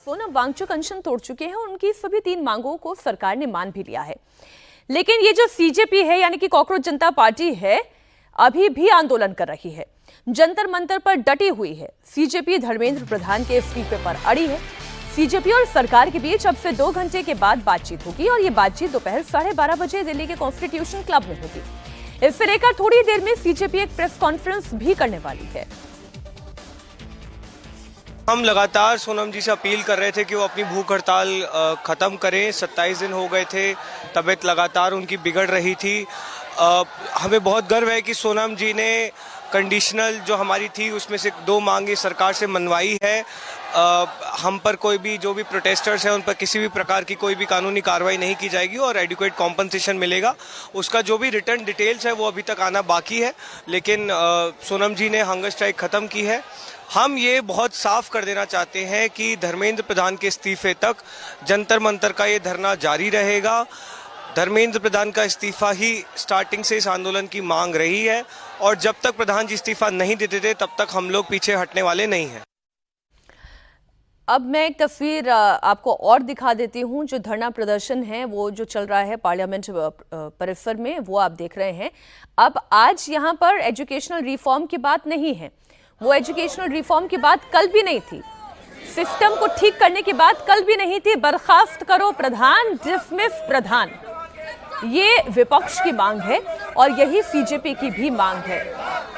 सोनम वांगचुक अनशन तोड़ चुके हैं और उनकी सभी 3 मांगों को सरकार ने मान भी लिया है। लेकिन ये जो सीजेपी है यानी कि कॉकरोच जनता पार्टी है, अभी भी आंदोलन कर रही है, जंतर मंतर पर डटी हुई है। सीजेपी धर्मेंद्र प्रधान के इस्तीफे पर अड़ी है। सीजेपी और सरकार के बीच अब से 2 घंटे के बाद बातचीत होगी और ये बातचीत दोपहर 12:30 बजे दिल्ली के कॉन्स्टिट्यूशन क्लब में होगी। इससे लेकर थोड़ी देर में सीजेपी एक प्रेस कॉन्फ्रेंस भी करने वाली है। हम लगातार सोनम जी से अपील कर रहे थे कि वो अपनी भूख हड़ताल ख़त्म करें। 27 दिन हो गए थे, तबीयत लगातार उनकी बिगड़ रही थी। हमें बहुत गर्व है कि सोनम जी ने कंडीशनल जो हमारी थी उसमें से 2 मांगे सरकार से मनवाई है। हम पर कोई भी जो भी प्रोटेस्टर्स हैं उन पर किसी भी प्रकार की कोई भी कानूनी कार्रवाई नहीं की जाएगी और एडिक्वेट कॉम्पनसेशन मिलेगा। उसका जो भी रिटर्न डिटेल्स है वो अभी तक आना बाकी है, लेकिन सोनम जी ने हंगर स्ट्राइक ख़त्म की है। हम ये बहुत साफ कर देना चाहते हैं कि धर्मेंद्र प्रधान के इस्तीफे तक जंतर मंतर का ये धरना जारी रहेगा। धर्मेंद्र प्रधान का इस्तीफा ही स्टार्टिंग से इस आंदोलन की मांग रही है और जब तक प्रधान जी इस्तीफा नहीं देते थे तब तक हम लोग पीछे हटने वाले नहीं हैं। अब मैं एक तस्वीर आपको और दिखा देती हूं। जो धरना प्रदर्शन है वो जो चल रहा है पार्लियामेंट परिसर में, वो आप देख रहे हैं। अब आज यहां पर एजुकेशनल रिफॉर्म की बात नहीं है, वो एजुकेशनल रिफॉर्म की बात कल भी नहीं थी, सिस्टम को ठीक करने की बात कल भी नहीं थी। बर्खास्त करो प्रधान, डिसमिस प्रधान, ये विपक्ष की मांग है और यही सीजेपी की भी मांग है।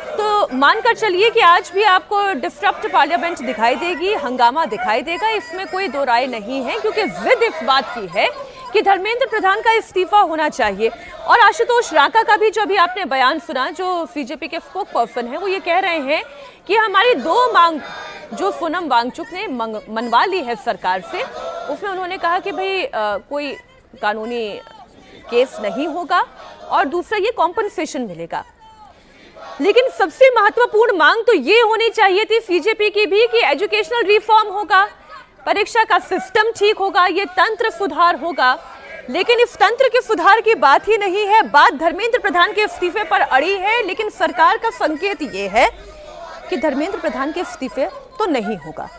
तो मानकर चलिए कि आज भी आपको डिस्टर्ब्ड पार्लियामेंट दिखाई देगी, हंगामा दिखाई देगा, इसमें कोई दो राय नहीं है, क्योंकि जिद इस बात की है कि धर्मेंद्र प्रधान का इस्तीफा होना चाहिए। और आशुतोष रांका का भी जो अभी आपने बयान सुना, जो सीजेपी के स्पोक पर्सन है, वो ये कह रहे हैं कि हमारी 2 मांग जो सोनम वांगचुक ने मनवा ली है सरकार से, उसमें उन्होंने कहा कि भाई कोई कानूनी केस नहीं होगा और दूसरा ये कॉम्पनसेशन मिलेगा। लेकिन सबसे महत्वपूर्ण मांग तो ये होनी चाहिए थी सीजेपी की भी कि एजुकेशनल रिफॉर्म होगा, परीक्षा का सिस्टम ठीक होगा, ये तंत्र सुधार होगा। लेकिन इस तंत्र के सुधार की बात ही नहीं है, बात धर्मेंद्र प्रधान के इस्तीफे पर अड़ी है। लेकिन सरकार का संकेत ये है कि धर्मेंद्र प्रधान के इस्तीफे तो नहीं होगा।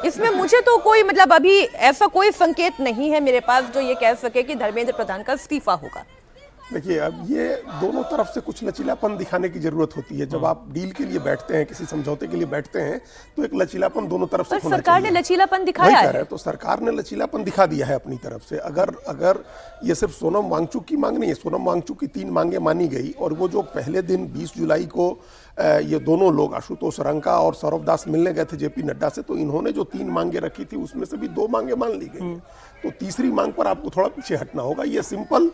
इसमें मुझे तो कोई मतलब अभी ऐसा कोई संकेत नहीं है मेरे पास जो ये कह सके कि धर्मेंद्र प्रधान का इस्तीफा होगा। देखिए, अब ये दोनों तरफ से कुछ लचीलापन दिखाने की जरूरत होती है। जब आप डील के लिए बैठते हैं, किसी समझौते के लिए बैठते हैं, तो एक लचीलापन दोनों तरफ से होना चाहिए। सरकार ने लचीलापन दिखाया है, तो सरकार ने लचीलापन दिखा दिया है अपनी तरफ से। अगर ये सिर्फ सोनम वांगचुक की मांग नहीं है, सोनम वांगचुक की 3 मांगे मानी गई और वो जो पहले दिन 20 जुलाई को ये दोनों लोग आशुतोष रंका और सौरभ दास मिलने गए थे जेपी नड्डा से, तो इन्होंने जो 3 मांगे रखी थी उसमें से भी 2 मांगे मान ली गई। तो तीसरी मांग पर आपको थोड़ा पीछे हटना होगा। ये सिंपल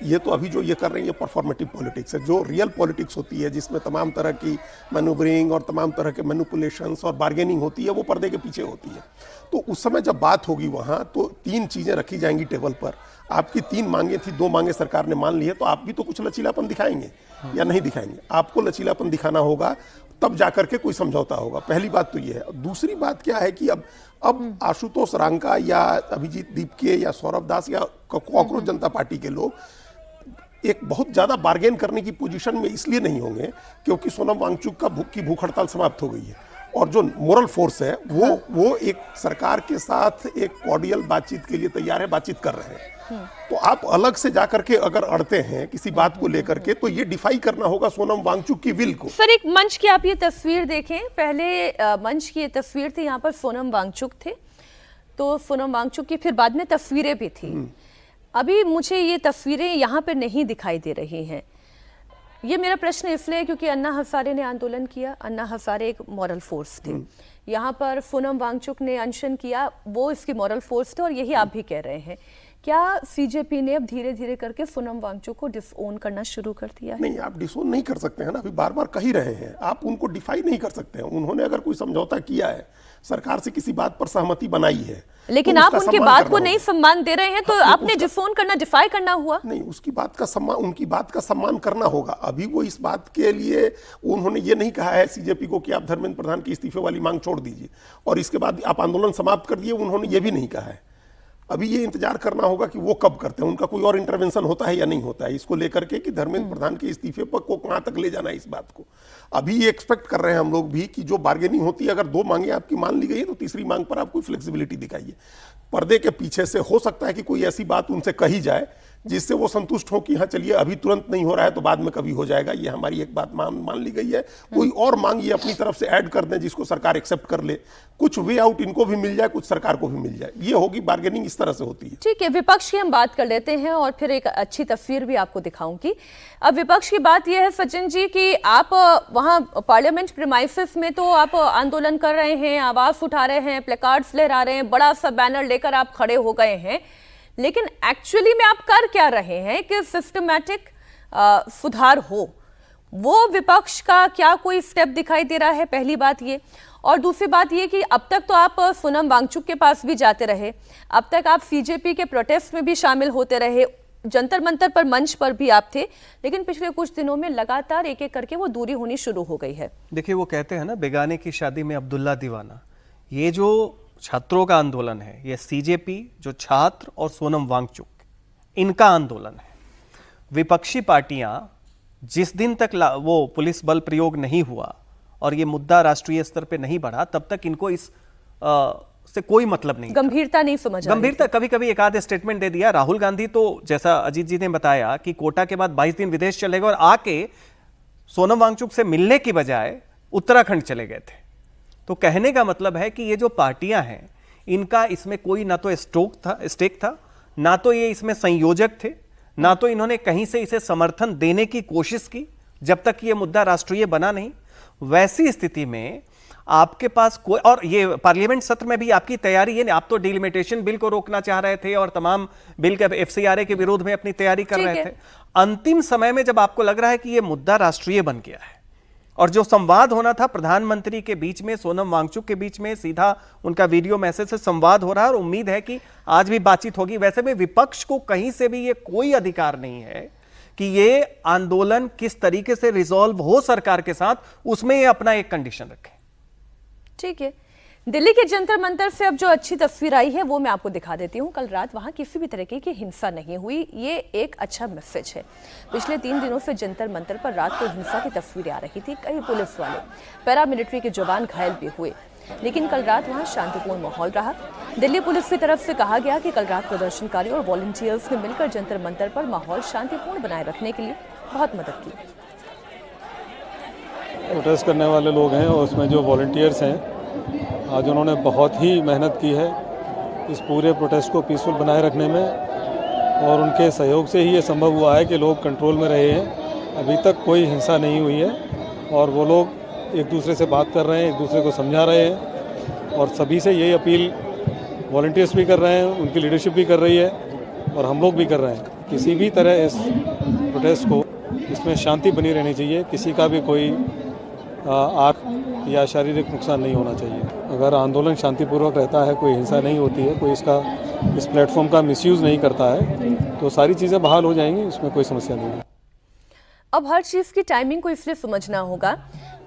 ये तो अभी जो ये कर रही है परफॉर्मेटिव पॉलिटिक्स है। जो रियल पॉलिटिक्स होती है, जिसमें तमाम तरह की मैन्यूवरिंग और तमाम तरह के मैनिपुलेशंस और बार्गेनिंग होती है, वो पर्दे के पीछे होती है। तो उस समय जब बात होगी वहाँ, तो 3 चीज़ें रखी जाएंगी टेबल पर। आपकी 3 मांगे थी, 2 मांगे सरकार ने मान ली है, तो आप भी तो कुछ लचीलापन दिखाएंगे या नहीं दिखाएंगे? आपको लचीलापन दिखाना होगा, तब जाकर के कोई समझौता होगा। पहली बात तो ये है। दूसरी बात क्या है कि अब आशुतोष रांका या अभिजीत दीपके या सौरभ दास या कॉकरोच जनता पार्टी के लोग एक बहुत ज्यादा बार्गेन करने की पोजीशन में इसलिए नहीं होंगे क्योंकि सोनम वांगचुक की भूख हड़ताल समाप्त हो गई है और जो मोरल फोर्स है वो एक सरकार के साथ एक कॉर्डियल बातचीत के लिए तैयार है, बातचीत कर रहे हैं। तो आप अलग से जाकर के अगर अड़ते हैं किसी बात को लेकर के, तो ये डिफाई करना होगा सोनम वांगचुक की विल को। सर, एक मंच की आप ये तस्वीर देखें। पहले मंच की ये तस्वीर थी, यहाँ पर सोनम वांगचुक थे, तो सोनम वांगचुक की फिर बाद में तस्वीरें भी थी। अभी मुझे ये तस्वीरें यहाँ पर नहीं दिखाई दे रही हैं। ये मेरा प्रश्न इसलिए क्योंकि अन्ना हजारे ने आंदोलन किया। अन्ना हजारे एक मॉरल फोर्स थे। यहाँ पर सोनम वांगचुक ने अनशन किया, वो इसकी मॉरल फोर्स थे और यही आप भी कह रहे हैं। क्या सीजेपी ने अब धीरे धीरे करके सोनम वांगचुक को डिसओन करना शुरू कर दिया है? नहीं, आप डिसओन नहीं कर सकते हैं ना, अभी बार बार कह ही रहे हैं। आप उनको डिफाई नहीं कर सकते हैं। उन्होंने अगर कोई समझौता किया है, सरकार से किसी बात पर सहमति बनाई है, लेकिन तो आप उनकी बात को नहीं सम्मान दे रहे हैं, तो आपने डिसओन करना, डिफाई करना हुआ। नहीं, उसकी बात का सम्मान, उनकी बात का सम्मान करना होगा। अभी वो इस बात के लिए उन्होंने ये नहीं कहा है सीजेपी को कि आप धर्मेंद्र प्रधान की इस्तीफे वाली मांग छोड़ दीजिए और इसके बाद आप आंदोलन समाप्त कर दिए, उन्होंने ये भी नहीं कहा है। अभी ये इंतजार करना होगा कि वो कब करते हैं, उनका कोई और इंटरवेंशन होता है या नहीं होता है इसको लेकर के कि धर्मेंद्र प्रधान के इस्तीफे पर को कहां तक ले जाना है इस बात को। अभी ये एक्सपेक्ट कर रहे हैं हम लोग भी कि जो बार्गेनिंग होती है, अगर 2 मांगे आपकी मान ली गई है तो तीसरी मांग पर आप कोई फ्लेक्सिबिलिटी दिखाइए। पर्दे के पीछे से हो सकता है कि कोई ऐसी बात उनसे कही जाए जिससे वो संतुष्ट हो कि हाँ चलिए अभी तुरंत नहीं हो रहा है तो बाद में कभी हो जाएगा, ये हमारी एक बात मान ली गई है। कोई और मांग ये अपनी तरफ से ऐड कर दें जिसको सरकार एक्सेप्ट कर ले, कुछ वे आउट इनको भी मिल जाए, कुछ सरकार को भी मिल जाए, ये होगी बार्गेनिंग, इस तरह से होती है। ठीक है, विपक्ष की हम बात कर लेते हैं और फिर एक अच्छी तस्वीर भी आपको दिखाऊंगी। अब विपक्ष की बात यह है सचिन जी कि आप वहां पार्लियामेंट प्रीमाइसेस में तो आप आंदोलन कर रहे हैं, आवाज उठा रहे हैं, प्लेकार्ड्स लहरा रहे हैं, बड़ा सा बैनर लेकर आप खड़े हो गए हैं, लेकिन एक्चुअली में आप कर क्या रहे हैं कि सिस्टमैटिक सुधार हो? वो विपक्ष का क्या कोई स्टेप दिखाई दे रहा है? पहली बात ये, और दूसरी बात ये कि अब तक तो आप सोनम वांगचुक के पास भी जाते रहे, अब तक आप सीजेपी के प्रोटेस्ट में भी शामिल होते रहे, जंतर मंतर पर मंच पर भी आप थे, लेकिन पिछले कुछ दिनों में लगातार एक एक करके वो दूरी होनी शुरू हो गई है। देखिए, वो कहते हैं ना, बेगाने की शादी में अब्दुल्ला दीवाना। ये जो छात्रों का आंदोलन है, ये सीजेपी, जो छात्र और सोनम वांगचुक, इनका आंदोलन है। विपक्षी पार्टियां जिस दिन तक वो पुलिस बल प्रयोग नहीं हुआ और ये मुद्दा राष्ट्रीय स्तर पे नहीं बढ़ा, तब तक इनको इस से कोई मतलब नहीं, गंभीरता नहीं समझ, गंभीरता कभी कभी एक आध स्टेटमेंट दे दिया। राहुल गांधी तो जैसा अजीत जी ने बताया कि कोटा के बाद 22 दिन विदेश चले गए और आके सोनम वांगचुक से मिलने की बजाय उत्तराखंड चले गए थे। तो कहने का मतलब है कि ये जो पार्टियां हैं, इनका इसमें कोई ना तो स्टेक था, ना तो ये इसमें संयोजक थे, ना तो इन्होंने कहीं से इसे समर्थन देने की कोशिश की जब तक ये मुद्दा राष्ट्रीय बना नहीं। वैसी स्थिति में आपके पास कोई, और ये पार्लियामेंट सत्र में भी आपकी तैयारी है, आप तो डिलिमिटेशन बिल को रोकना चाह रहे थे और तमाम बिल के एफसीआरए के विरोध में अपनी तैयारी कर रहे थे। अंतिम समय में जब आपको लग रहा है कि ये मुद्दा राष्ट्रीय बन गया है और जो संवाद होना था प्रधानमंत्री के बीच में, सोनम वांगचुक के बीच में, सीधा उनका वीडियो मैसेज से संवाद हो रहा है और उम्मीद है कि आज भी बातचीत होगी। वैसे में विपक्ष को कहीं से भी ये कोई अधिकार नहीं है कि ये आंदोलन किस तरीके से रिजॉल्व हो सरकार के साथ, उसमें ये अपना एक कंडीशन रखे। ठीक है, दिल्ली के जंतर मंतर से अब जो अच्छी तस्वीर आई है वो मैं आपको दिखा देती हूँ। कल रात वहाँ किसी भी तरीके की हिंसा नहीं हुई, ये एक अच्छा मैसेज है। पिछले 3 दिनों से जंतर मंतर पर रात को हिंसा की तस्वीरें आ रही थी, कई पुलिस वाले, पैरामिलिट्री के जवान घायल भी हुए, लेकिन कल रात वहाँ शांतिपूर्ण माहौल रहा। दिल्ली पुलिस की तरफ से कहा गया कि कल रात प्रदर्शनकारी और वॉलंटियर्स ने मिलकर जंतर मंतर पर माहौल शांतिपूर्ण बनाए रखने के लिए बहुत मदद की। प्रोटेस्ट करने वाले लोग हैं और उसमें जो वॉलंटियर्स हैं, आज उन्होंने बहुत ही मेहनत की है इस पूरे प्रोटेस्ट को पीसफुल बनाए रखने में, और उनके सहयोग से ही ये संभव हुआ है कि लोग कंट्रोल में रहे हैं। अभी तक कोई हिंसा नहीं हुई है और वो लोग एक दूसरे से बात कर रहे हैं, एक दूसरे को समझा रहे हैं, और सभी से यही अपील वॉलंटियर्स भी कर रहे हैं, उनकी लीडरशिप भी कर रही है और हम लोग भी कर रहे हैं। किसी भी तरह इस प्रोटेस्ट को, इसमें शांति बनी रहनी चाहिए, किसी का भी कोई आँख या शारीरिक नुकसान नहीं होना चाहिए। अगर आंदोलन शांतिपूर्वक रहता है, कोई हिंसा नहीं होती है, कोई इस प्लेटफॉर्म का मिसयूज़ नहीं करता है, तो सारी चीज़ें बहाल हो जाएंगी, इसमें कोई समस्या नहीं है। अब हर चीज़ की टाइमिंग को इसलिए समझना होगा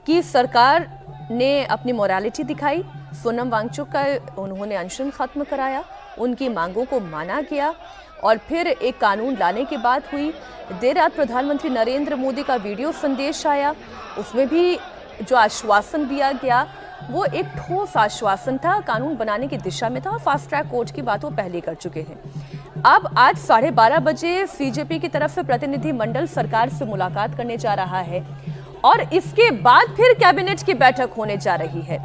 कि सरकार ने अपनी मोरालिटी दिखाई, सोनम वांगचुक का उन्होंने अनशन खत्म कराया, उनकी मांगों को माना गया और फिर एक कानून लाने की बात हुई। देर रात प्रधानमंत्री नरेंद्र मोदी का वीडियो संदेश आया, उसमें भी जो आश्वासन दिया गया वो एक ठोस आश्वासन था, कानून बनाने की दिशा में था और फास्ट ट्रैक कोर्ट की बात वो पहले कर चुके हैं। अब आज 12:30 बजे सीजेपी की तरफ से प्रतिनिधि मंडल सरकार से मुलाकात करने जा रहा है और इसके बाद फिर कैबिनेट की बैठक होने जा रही है।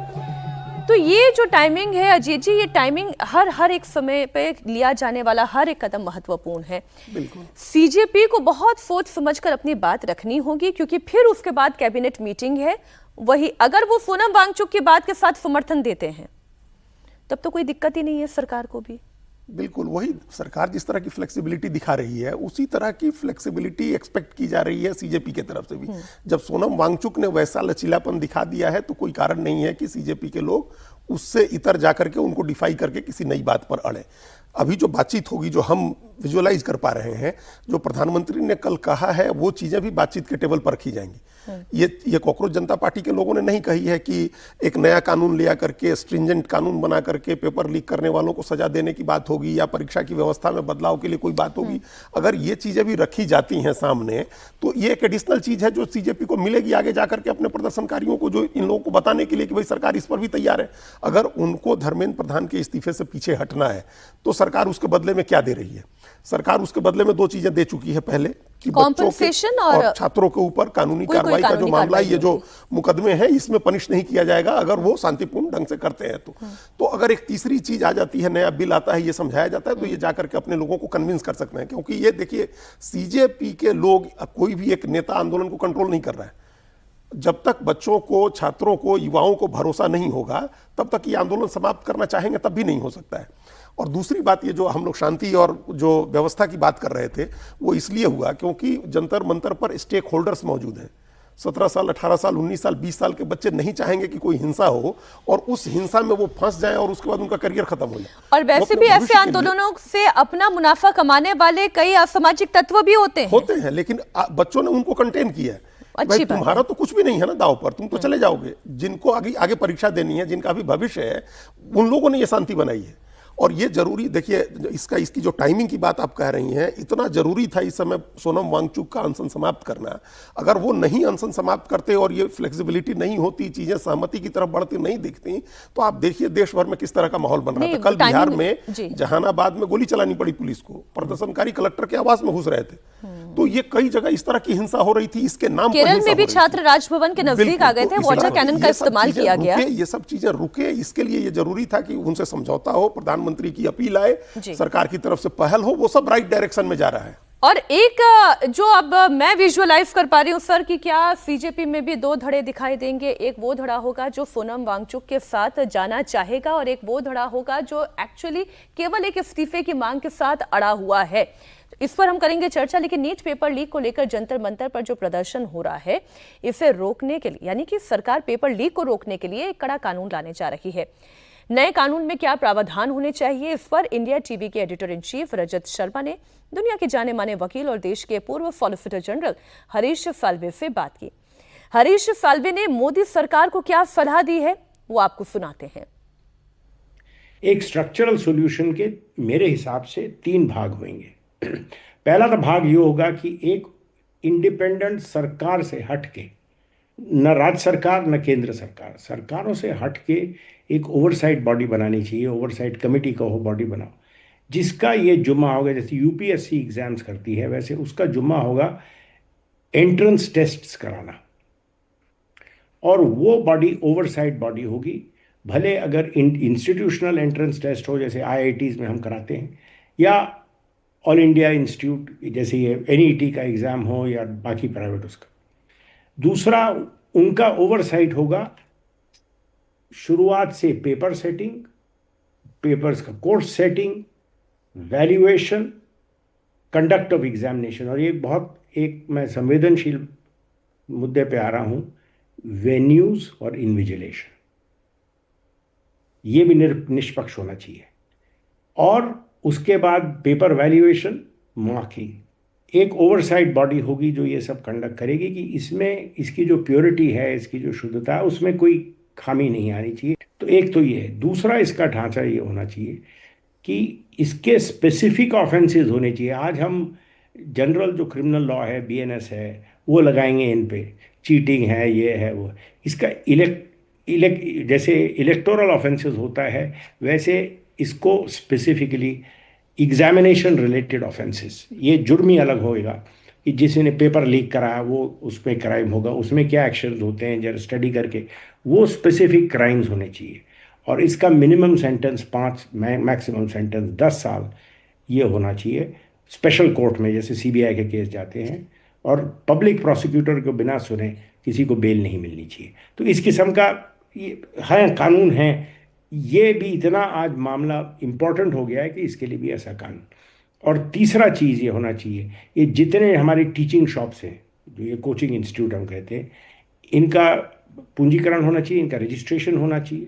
तो ये जो टाइमिंग है अजीत जी, ये टाइमिंग हर एक समय पे लिया जाने वाला हर एक कदम महत्वपूर्ण है। बिल्कुल, सीजेपी को बहुत सोच समझकर अपनी बात रखनी होगी, क्योंकि फिर उसके बाद कैबिनेट मीटिंग है। वही अगर वो सोनम वांगचुक की बात के साथ समर्थन देते हैं तब तो कोई दिक्कत ही नहीं है सरकार को भी। बिल्कुल, वही सरकार जिस तरह की फ्लेक्सिबिलिटी दिखा रही है उसी तरह की फ्लेक्सिबिलिटी एक्सपेक्ट की जा रही है सीजेपी की तरफ से भी। जब सोनम वांगचुक ने वैसा लचीलापन दिखा दिया है तो कोई कारण नहीं है कि सीजेपी के लोग उससे इतर जाकर के उनको डिफाई करके किसी नई बात पर अड़े। अभी जो बातचीत होगी, जो हम विजुअलाइज कर पा रहे हैं, जो प्रधानमंत्री ने कल कहा है वो चीजें भी बातचीत के टेबल पर रखी जाएंगी। ये कॉकरोच जनता पार्टी के लोगों ने नहीं कही है कि एक नया कानून लिया करके, स्ट्रिंजेंट कानून बना करके पेपर लीक करने वालों को सजा देने की बात होगी या परीक्षा की व्यवस्था में बदलाव के लिए कोई बात होगी। अगर ये चीजें भी रखी जाती हैं सामने तो ये एक एडिशनल चीज है जो सीजेपी को मिलेगी आगे जाकर के अपने प्रदर्शनकारियों को, जो इन लोगों को बताने के लिए कि भाई सरकार इस पर भी तैयार है। अगर उनको धर्मेंद्र प्रधान के इस्तीफे से पीछे हटना है तो सरकार उसके बदले में क्या दे रही है? सरकार उसके बदले में दो चीजें दे चुकी है पहले कि बच्चों कॉम्पेंसेशन के और छात्रों के ऊपर कानूनी कार्रवाई का जो मामला है, ये जो मुकदमे हैं इसमें पनिश नहीं किया जाएगा अगर वो शांतिपूर्ण ढंग से करते हैं तो अगर एक तीसरी चीज आ जाती है, नया बिल आता है, ये समझाया जाता है तो ये जाकर के अपने लोगों को कन्विंस कर सकते हैं। क्योंकि ये देखिए सीजेपी के लोग, कोई भी एक नेता आंदोलन को कंट्रोल नहीं कर रहा है। जब तक बच्चों को, छात्रों को, युवाओं को भरोसा नहीं होगा तब तक ये आंदोलन समाप्त करना चाहेंगे तब भी नहीं हो सकता है। और दूसरी बात, ये जो हम लोग शांति और जो व्यवस्था की बात कर रहे थे वो इसलिए हुआ क्योंकि जंतर मंतर पर स्टेक होल्डर्स मौजूद हैं। 17 साल, 18 साल, 19 साल, 20 साल के बच्चे नहीं चाहेंगे कि कोई हिंसा हो और उस हिंसा में वो फंस जाएं और उसके बाद उनका करियर खत्म हो जाए। और वैसे भी ऐसे आंदोलनों से अपना मुनाफा कमाने वाले कई असामाजिक तत्व भी होते हैं, लेकिन बच्चों ने उनको कंटेन किया है। भाई तुम्हारा तो कुछ भी नहीं है ना दांव पर, तुम तो चले जाओगे। जिनको आगे परीक्षा देनी है, जिनका भी भविष्य है, उन लोगों ने ये शांति बनाई है। और ये जरूरी देखिए, इसकी जो टाइमिंग की बात आप कह रही हैं, इतना जरूरी था इस समय सोनम वांगचुक का अनशन समाप्त करना। अगर वो नहीं अनशन समाप्त करते और ये फ्लेक्सिबिलिटी नहीं होती, चीजें सहमति की तरफ बढ़ती नहीं दिखती, तो आप देखिए देश भर में किस तरह का माहौल बन रहा था। कल बिहार में जहानाबाद में गोली चलानी पड़ी पुलिस को, प्रदर्शनकारी कलेक्टर के आवास में घुस रहे थे। तो ये कई जगह इस तरह की हिंसा हो रही थी, इसके नाम पर केरल में भी छात्र राजभवन के नजदीक आ गए थे, वाटर कैनन का इस्तेमाल किया गया। ये सब चीजें रुके, इसके लिए ये जरूरी था कि उनसे समझौता हो, प्रधानमंत्री की अपील आए, सरकार की तरफ से पहल हो, वो सब राइट डायरेक्शन में जा रहा है। और एक जो अब मैं विजुअलाइज कर पा रही हूँ सर कि क्या सीजेपी में भी दो धड़े दिखाई देंगे। एक वो धड़ा होगा जो सोनम वांगचुक के साथ जाना चाहेगा और एक वो धड़ा होगा जो एक्चुअली केवल एक इस्तीफे की मांग के साथ अड़ा हुआ है। इस पर हम करेंगे चर्चा, लेकिन नीट पेपर लीक को लेकर जंतर मंतर पर जो प्रदर्शन हो रहा है, इसे रोकने के लिए, यानी कि सरकार पेपर लीक को रोकने के लिए एक कड़ा कानून लाने जा रही है। नए कानून में क्या प्रावधान होने चाहिए, इस पर इंडिया टीवी के editor in chief Rajat Sharma ने दुनिया के जाने माने वकील और देश के पूर्व सॉलिसिटर जनरल हरीश साल्वे से बात की। हरीश साल्वे ने मोदी सरकार को क्या सलाह दी है, वो आपको सुनाते हैं। एक स्ट्रक्चरल सॉल्यूशन के मेरे हिसाब से 3 भाग होंगे। पहला तो भाग ये होगा कि एक इंडिपेंडेंट सरकार से हटके, न राज्य सरकार न केंद्र सरकार, सरकारों से हटके एक ओवरसाइट बॉडी बनानी चाहिए। ओवरसाइट कमेटी का हो बॉडी बनाओ, जिसका ये जुम्मा होगा, जैसे यूपीएससी एग्जाम्स करती है वैसे उसका जुम्मा होगा एंट्रेंस टेस्ट्स कराना। और वो बॉडी ओवरसाइट बॉडी होगी। भले अगर इंस्टीट्यूशनल एंट्रेंस टेस्ट हो, जैसे आईआईटीज में हम कराते हैं, या ऑल इंडिया इंस्टीट्यूट जैसे ये एनईटी का एग्ज़ाम हो या बाकी प्राइवेट उसका। दूसरा उनका ओवरसाइट होगा शुरुआत से पेपर सेटिंग, पेपर्स का course setting, valuation, conduct of examination. और ये एक मैं संवेदनशील मुद्दे पे आ रहा हूँ, वेन्यूज़ और इन्विजिलेशन, ये भी निष्पक्ष होना चाहिए। और उसके बाद पेपर वैल्यूएशन, मार्किंग, एक ओवरसाइट बॉडी होगी जो ये सब कंडक्ट करेगी कि इसमें इसकी जो प्योरिटी है, इसकी जो शुद्धता है, उसमें कोई खामी नहीं आनी चाहिए। तो एक तो ये है। दूसरा इसका ढांचा ये होना चाहिए कि इसके स्पेसिफिक ऑफेंसेस होने चाहिए। आज हम जनरल जो क्रिमिनल लॉ है, बीएनएस है, वो लगाएंगे इन पे, चीटिंग है, ये है वो। इसका जैसे इलेक्टोरल ऑफेंसेस होता है, वैसे इसको स्पेसिफिकली एग्जामिनेशन रिलेटेड ऑफेंसेस, ये जुर्म ही अलग होएगा कि जिसने पेपर लीक कराया वो उसमें क्राइम होगा, उसमें क्या एक्शंस होते हैं जरा स्टडी करके, वो स्पेसिफिक क्राइम्स होने चाहिए। और इसका मिनिमम सेंटेंस 5, मैक्सिमम सेंटेंस 10 साल ये होना चाहिए। स्पेशल कोर्ट में जैसे सीबीआई के केस जाते हैं, और पब्लिक प्रोसिक्यूटर को बिना सुने किसी को बेल नहीं मिलनी चाहिए। तो इस किस्म का ये है कानून है। ये भी इतना आज मामला इम्पोर्टेंट हो गया है कि इसके लिए भी ऐसा कानून। और तीसरा चीज़ ये होना चाहिए, ये जितने हमारी टीचिंग शॉप्स हैं, जो ये कोचिंग इंस्टीट्यूट हम कहते हैं, इनका पूंजीकरण होना चाहिए, इनका रजिस्ट्रेशन होना चाहिए,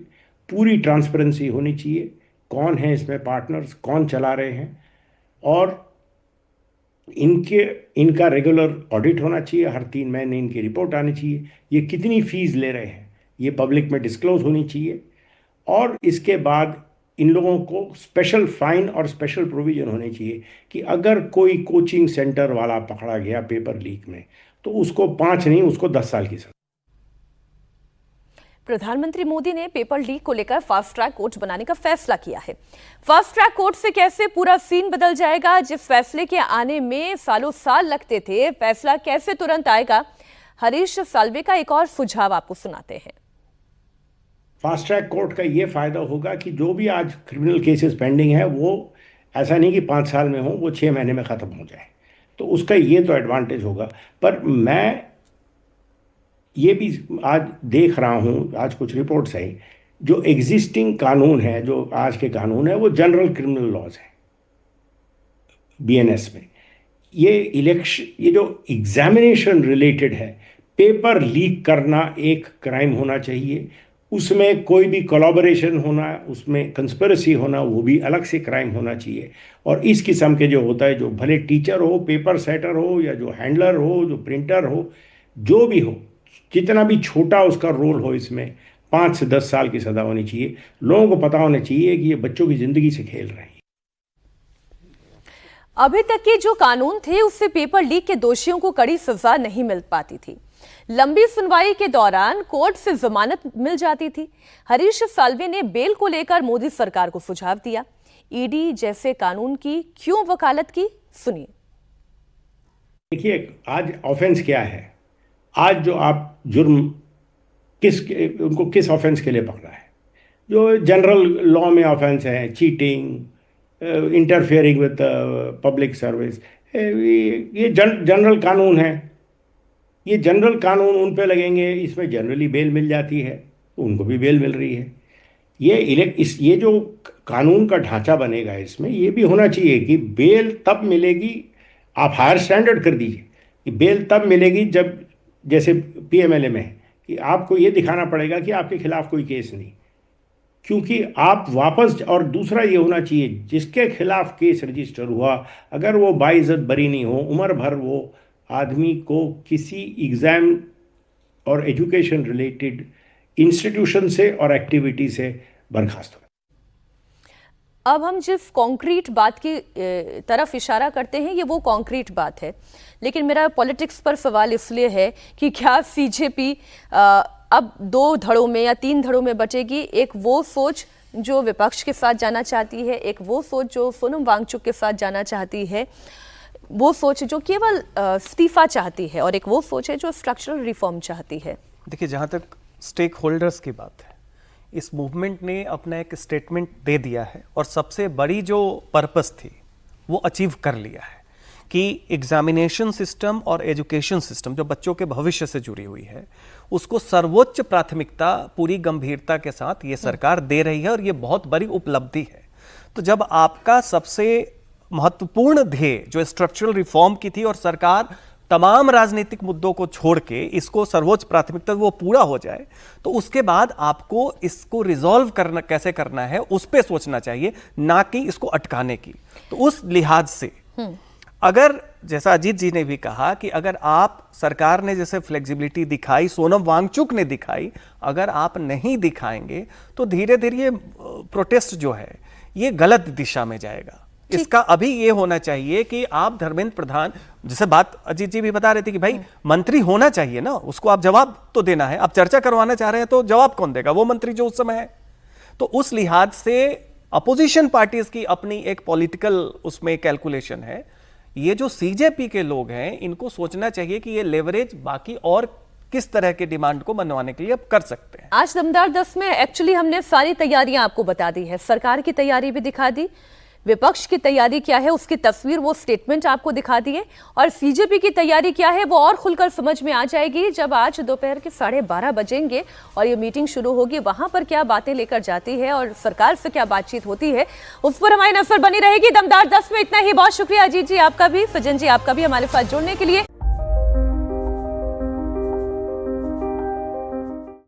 पूरी ट्रांसपेरेंसी होनी चाहिए, कौन है इसमें पार्टनर्स, कौन चला रहे हैं, और इनका रेगुलर ऑडिट होना चाहिए, हर 3 महीने इनकी रिपोर्ट आनी चाहिए, ये कितनी फीस ले रहे हैं ये पब्लिक में डिस्क्लोज होनी चाहिए। और इसके बाद इन लोगों को स्पेशल फाइन और स्पेशल प्रोविजन होने चाहिए कि अगर कोई कोचिंग सेंटर वाला पकड़ा गया पेपर लीक में तो उसको 5 नहीं, उसको 10 साल की सजा। प्रधानमंत्री मोदी ने पेपर लीक को लेकर फास्ट ट्रैक कोर्ट बनाने का फैसला किया है। फास्ट ट्रैक कोर्ट से कैसे पूरा सीन बदल जाएगा? जिस फैसले के आने में सालों साल लगते थे, फैसला कैसे तुरंत आएगा? हरीश साल्वे का एक और सुझाव आपको सुनाते हैं। फास्ट ट्रैक कोर्ट का ये फायदा होगा कि जो भी आज क्रिमिनल केसेस पेंडिंग है वो ऐसा नहीं कि 5 साल में हो, वो 6 महीने में ख़त्म हो जाए, तो उसका ये तो एडवांटेज होगा। पर मैं ये भी आज देख रहा हूँ, आज कुछ रिपोर्ट्स आई, जो एग्जिस्टिंग कानून है, जो आज के कानून है वो जनरल क्रिमिनल लॉज है BNS में। ये जो एग्जामिनेशन रिलेटेड है, पेपर लीक करना एक क्राइम होना चाहिए, उसमें कोई भी कोलैबोरेशन होना, उसमें कंस्पिरेसी होना, वो भी अलग से क्राइम होना चाहिए। और इस किस्म के जो होता है, जो भले टीचर हो, पेपर सेटर हो, या जो हैंडलर हो, जो प्रिंटर हो, जो भी हो, जितना भी छोटा उसका रोल हो, इसमें 5 से 10 साल की सजा होनी चाहिए। लोगों को पता होना चाहिए कि ये बच्चों की जिंदगी से खेल रहे हैं। अभी तक के जो कानून थे उससे पेपर लीक के दोषियों को कड़ी सजा नहीं मिल पाती थी। लंबी सुनवाई के दौरान कोर्ट से जमानत मिल जाती थी। हरीश साल्वे ने बेल को लेकर मोदी सरकार को सुझाव दिया। ईडी जैसे कानून की क्यों वकालत की, सुनिए। देखिए, आज ऑफेंस क्या है? आज जो आप जुर्म उनको किस ऑफेंस के लिए पकड़ा है? जो जनरल लॉ में ऑफेंस है, cheating, interfering with public service, ये जनरल कानून है। ये जनरल कानून उन पे लगेंगे, इसमें जनरली बेल मिल जाती है, तो उनको भी बेल मिल रही है। ये जो कानून का ढांचा बनेगा, इसमें ये भी होना चाहिए कि बेल तब मिलेगी, आप हायर स्टैंडर्ड कर दीजिए कि बेल तब मिलेगी जब, जैसे PMLA में है कि आपको ये दिखाना पड़ेगा कि आपके खिलाफ कोई केस नहीं, क्योंकि आप वापस, और दूसरा ये होना चाहिए जिसके खिलाफ केस रजिस्टर हुआ, अगर वो बाइज्जत बरी नहीं हो, उम्र भर वो आदमी को किसी एग्ज़ाम और एजुकेशन रिलेटेड इंस्टीट्यूशन से और एक्टिविटी से बर्खास्त हो। अब हम जिस कॉन्क्रीट बात की तरफ इशारा करते हैं, ये वो कॉन्क्रीट बात है। लेकिन मेरा पॉलिटिक्स पर सवाल इसलिए है कि क्या CJP अब 2 धड़ों में या 3 धड़ों में बटेगी? एक वो सोच जो विपक्ष के साथ जाना चाहती है, एक वो सोच जो सोनम वांगचुक के साथ जाना चाहती है, वो सोच जो केवल इस्तीफा चाहती है, और एक वो सोच है जो स्ट्रक्चरल रिफॉर्म चाहती है। देखिए, जहाँ तक स्टेक होल्डर्स की बात है, इस मूवमेंट ने अपना एक स्टेटमेंट दे दिया है और सबसे बड़ी जो पर्पस थी वो अचीव कर लिया है कि एग्जामिनेशन सिस्टम और एजुकेशन सिस्टम जो बच्चों के भविष्य से जुड़ी हुई है, उसको सर्वोच्च प्राथमिकता पूरी गंभीरता के साथ ये सरकार दे रही है, और ये बहुत बड़ी उपलब्धि है। तो जब आपका सबसे महत्वपूर्ण ध्येय जो स्ट्रक्चरल रिफॉर्म की थी, और सरकार तमाम राजनीतिक मुद्दों को छोड़ के इसको सर्वोच्च प्राथमिकता वो पूरा हो जाए, तो उसके बाद आपको इसको रिजॉल्व करना, कैसे करना है, उस पे सोचना चाहिए, ना कि इसको अटकाने की। तो उस लिहाज से अगर, जैसा अजीत जी ने भी कहा कि अगर आप, सरकार ने जैसे फ्लेक्सिबिलिटी दिखाई, सोनम वांगचुक ने दिखाई, अगर आप नहीं दिखाएंगे तो धीरे धीरे ये प्रोटेस्ट जो है ये गलत दिशा में जाएगा। इसका अभी ये होना चाहिए कि आप धर्मेंद्र प्रधान, जैसे बात अजीत जी भी बता रहे थे कि भाई मंत्री होना चाहिए ना, उसको आप जवाब तो देना है। आप चर्चा करवाना चाह रहे हैं तो जवाब कौन देगा? वो मंत्री जो उस समय है। तो उस लिहाज से अपोजिशन पार्टीज की अपनी एक पॉलिटिकल उसमें कैलकुलेशन है। ये जो CJP के लोग हैं, इनको सोचना चाहिए कि ये लेवरेज बाकी और किस तरह के डिमांड को मनवाने के लिए अब कर सकते हैं। आज दमदार 10 में एक्चुअली हमने सारी तैयारियां आपको बता दी है, सरकार की तैयारी भी दिखा दी, विपक्ष की तैयारी क्या है उसकी तस्वीर, वो स्टेटमेंट आपको दिखा दिए, और CJP की तैयारी क्या है वो और खुलकर समझ में आ जाएगी जब आज दोपहर के 12:30 बजेंगे और ये मीटिंग शुरू होगी। वहां पर क्या बातें लेकर जाती है और सरकार से क्या बातचीत होती है, उस पर हमारी नजर बनी रहेगी। दमदार 10 में इतना ही। बहुत शुक्रिया अजीत जी आपका भी, सजन जी आपका भी हमारे साथ जुड़ने के लिए।